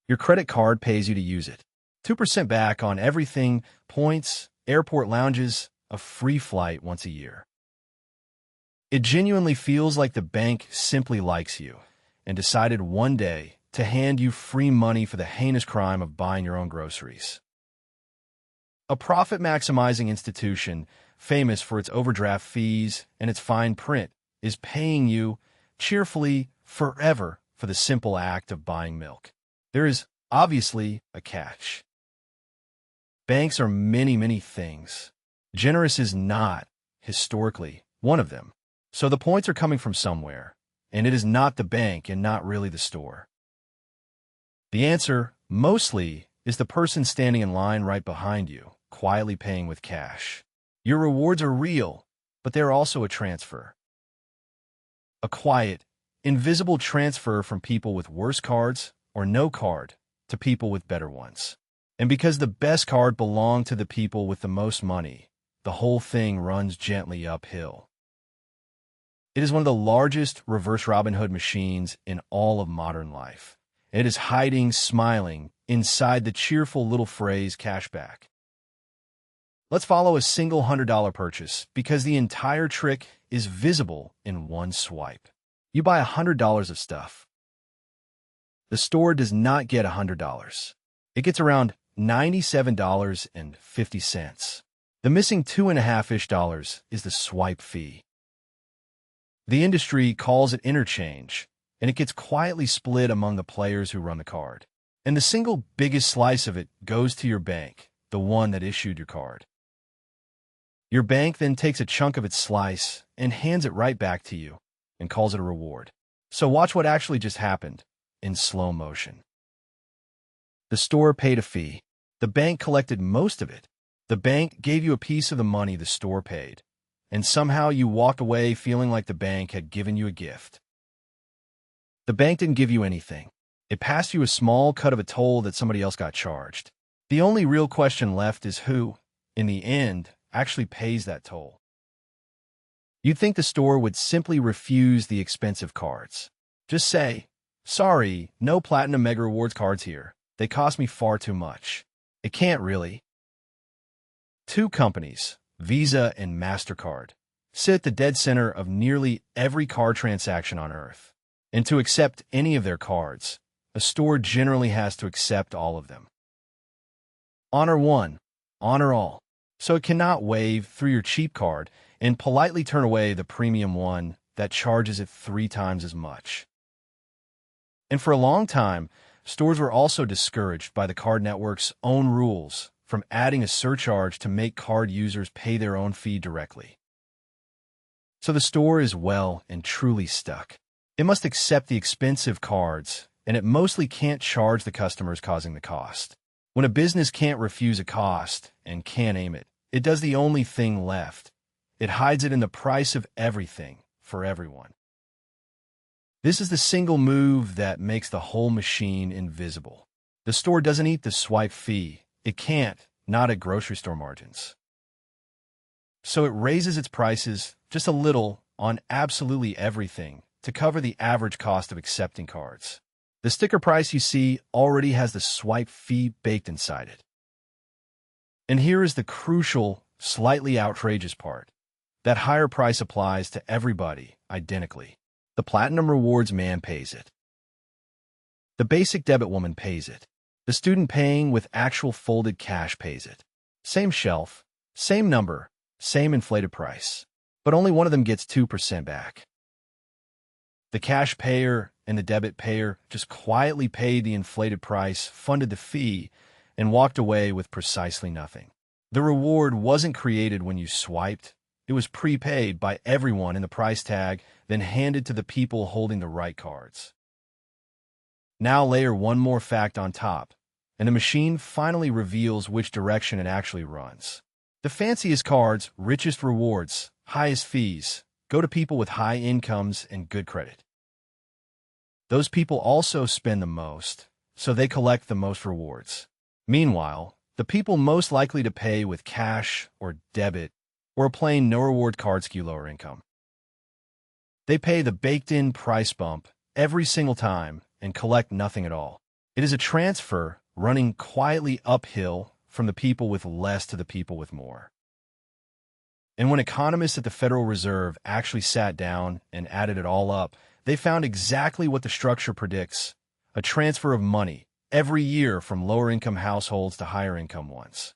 Your credit card pays you to use it. 2% back on everything, points, airport lounges, a free flight once a year. It genuinely feels like the bank simply likes you and decided one day to hand you free money for the heinous crime of buying your own groceries. A profit-maximizing institution, famous for its overdraft fees and its fine print, is paying you, cheerfully, forever for the simple act of buying milk. There is, obviously, a catch. Banks are many, many things. Generous is not, historically, one of them. So the points are coming from somewhere, and it is not the bank and not really the store. The answer, mostly, is the person standing in line right behind you, quietly paying with cash. Your rewards are real, but they're also a transfer. A quiet, invisible transfer from people with worse cards or no card to people with better ones. And because the best card belonged to the people with the most money, the whole thing runs gently uphill. It is one of the largest reverse Robin Hood machines in all of modern life. It is hiding, smiling, inside the cheerful little phrase cashback. Let's follow a single $100 purchase because the entire trick is visible in one swipe. You buy $100 of stuff. The store does not get $100. It gets around $97.50. The missing $2.50-ish is the swipe fee. The industry calls it interchange, and it gets quietly split among the players who run the card. And the single biggest slice of it goes to your bank, the one that issued your card. Your bank then takes a chunk of its slice and hands it right back to you and calls it a reward. So watch what actually just happened in slow motion. The store paid a fee. The bank collected most of it. The bank gave you a piece of the money the store paid. And somehow you walked away feeling like the bank had given you a gift. The bank didn't give you anything. It passed you a small cut of a toll that somebody else got charged. The only real question left is who, in the end, actually pays that toll. You'd think the store would simply refuse the expensive cards. Just say, sorry, no Platinum Mega Rewards cards here. They cost me far too much. It can't really. Two companies, Visa and Mastercard, sit at the dead center of nearly every card transaction on Earth. And to accept any of their cards, a store generally has to accept all of them. Honor one, honor all. So it cannot wave through your cheap card and politely turn away the premium one that charges it 3 times as much. And for a long time, stores were also discouraged by the card network's own rules from adding a surcharge to make card users pay their own fee directly. So the store is well and truly stuck. It must accept the expensive cards, and it mostly can't charge the customers causing the cost. When a business can't refuse a cost and can't aim it, it does the only thing left. It hides it in the price of everything for everyone. This is the single move that makes the whole machine invisible. The store doesn't eat the swipe fee. It can't, not at grocery store margins. So it raises its prices just a little on absolutely everything to cover the average cost of accepting cards. The sticker price you see already has the swipe fee baked inside it. And here is the crucial, slightly outrageous part. That higher price applies to everybody identically. The Platinum Rewards man pays it. The basic debit woman pays it. The student paying with actual folded cash pays it. Same shelf, same number, same inflated price. But only one of them gets 2% back. The cash payer and the debit payer just quietly paid the inflated price, funded the fee, and walked away with precisely nothing. The reward wasn't created when you swiped. It was prepaid by everyone in the price tag, then handed to the people holding the right cards. Now layer one more fact on top, and the machine finally reveals which direction it actually runs. The fanciest cards, richest rewards, highest fees, go to people with high incomes and good credit. Those people also spend the most, so they collect the most rewards. Meanwhile, the people most likely to pay with cash or debit or a plain no-reward card skew lower income. They pay the baked-in price bump every single time and collect nothing at all. It is a transfer running quietly uphill from the people with less to the people with more. And when economists at the Federal Reserve actually sat down and added it all up, they found exactly what the structure predicts: a transfer of money every year from lower-income households to higher-income ones.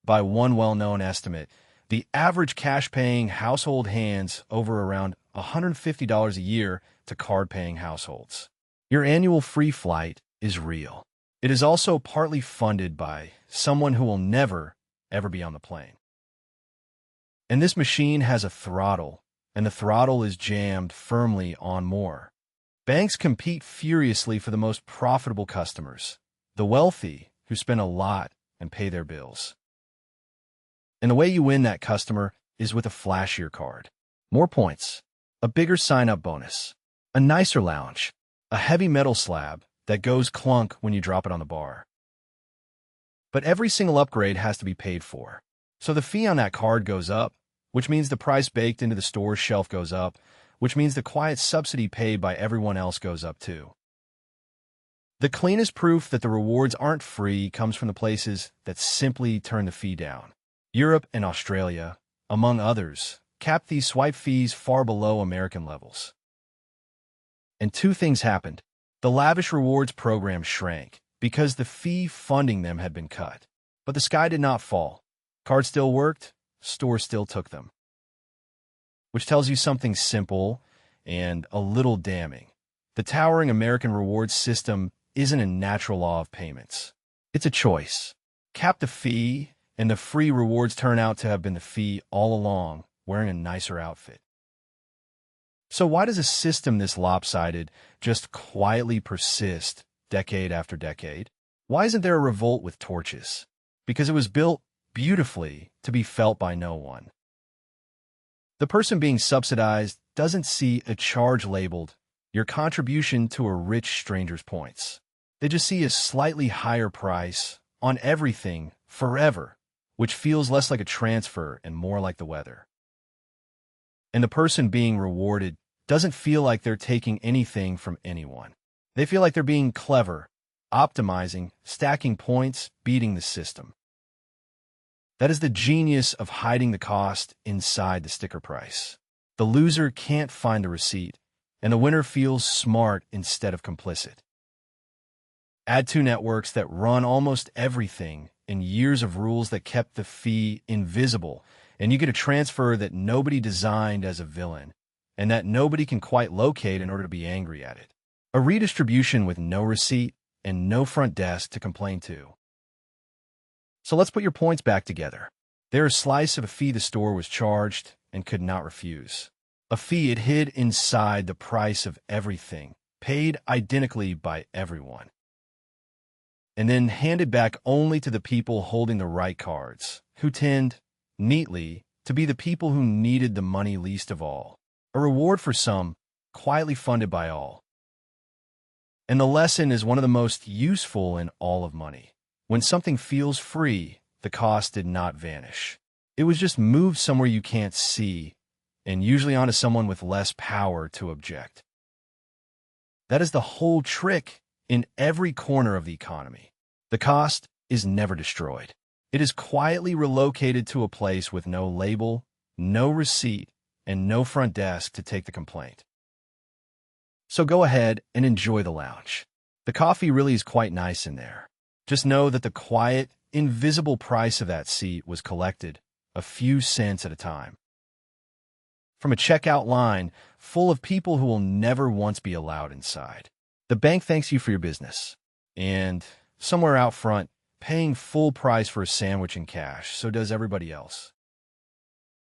By one well-known estimate, the average cash-paying household hands over around $150 a year to card-paying households. Your annual free flight is real. It is also partly funded by someone who will never, ever be on the plane. And this machine has a throttle, and the throttle is jammed firmly on more. Banks compete furiously for the most profitable customers, the wealthy who spend a lot and pay their bills. And the way you win that customer is with a flashier card. More points, a bigger sign-up bonus, a nicer lounge, a heavy metal slab that goes clunk when you drop it on the bar. But every single upgrade has to be paid for. So the fee on that card goes up, which means the price baked into the store's shelf goes up, which means the quiet subsidy paid by everyone else goes up too. The cleanest proof that the rewards aren't free comes from the places that simply turn the fee down. Europe and Australia, among others, cap these swipe fees far below American levels. And two things happened. The lavish rewards program shrank because the fee funding them had been cut. But the sky did not fall. Cards still worked, stores still took them. Which tells you something simple and a little damning. The towering American rewards system isn't a natural law of payments. It's a choice. Cap the fee, and the free rewards turn out to have been the fee all along, wearing a nicer outfit. So why does a system this lopsided just quietly persist decade after decade? Why isn't there a revolt with torches? Because it was built beautifully to be felt by no one. The person being subsidized doesn't see a charge labeled "your contribution to a rich stranger's points." They just see a slightly higher price on everything forever, which feels less like a transfer and more like the weather. And the person being rewarded doesn't feel like they're taking anything from anyone. They feel like they're being clever, optimizing, stacking points, beating the system. That is the genius of hiding the cost inside the sticker price. The loser can't find the receipt, and the winner feels smart instead of complicit. Add two networks that run almost everything and years of rules that kept the fee invisible, and you get a transfer that nobody designed as a villain, and that nobody can quite locate in order to be angry at it. A redistribution with no receipt and no front desk to complain to. So let's put your points back together. They're a slice of a fee the store was charged and could not refuse. A fee it hid inside the price of everything, paid identically by everyone. And then handed back only to the people holding the right cards, who tend, neatly, to be the people who needed the money least of all. A reward for some, quietly funded by all. And the lesson is one of the most useful in all of money. When something feels free, the cost did not vanish. It was just moved somewhere you can't see, and usually onto someone with less power to object. That is the whole trick in every corner of the economy. The cost is never destroyed. It is quietly relocated to a place with no label, no receipt, and no front desk to take the complaint. So go ahead and enjoy the lounge. The coffee really is quite nice in there. Just know that the quiet, invisible price of that seat was collected a few cents at a time. From a checkout line full of people who will never once be allowed inside. The bank thanks you for your business. And somewhere out front, paying full price for a sandwich in cash, so does everybody else.